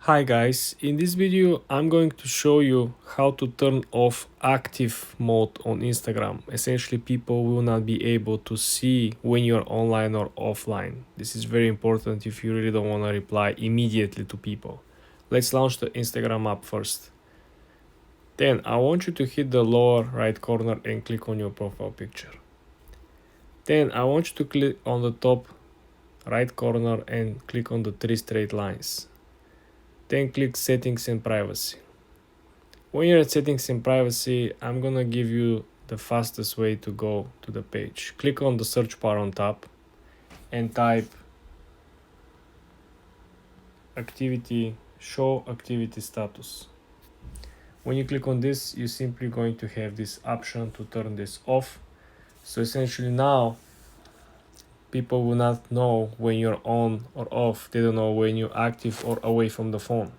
Hi guys, in this video I'm going to show you how to turn off active mode on Instagram. Essentially people will not be able to see when you're online or offline. This is very important if you really don't want to reply immediately to people. Let's launch the Instagram app first. Then I want you to hit the lower right corner and click on your profile picture. Then I want you to click on the top right corner and click on the three straight lines. Then click settings and privacy. When you're at settings and privacy, I'm gonna give you the fastest way to go to the page. Click on the search bar on top and type show activity status. When you click on this, you're simply going to have this option to turn this off. So essentially now people will not know when you're on or off. They don't know when you're active or away from the phone.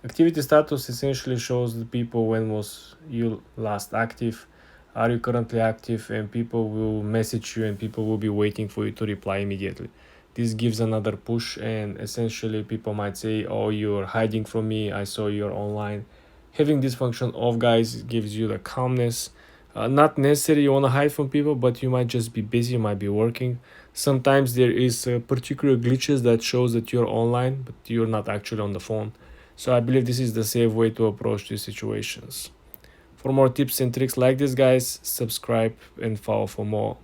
Activity status essentially shows the people when was you last active, are you currently active, and people will message you and people will be waiting for you to reply immediately. This gives another push, and essentially people might say, oh, you're hiding from me, I saw you're online. Having this function off, guys, gives you the calmness. Not necessarily you want to hide from people, but you might just be busy, you might be working. Sometimes there is particular glitches that shows that you're online but you're not actually on the phone. So I believe this is the safe way to approach these situations. For more tips and tricks like this, guys, subscribe and follow for more.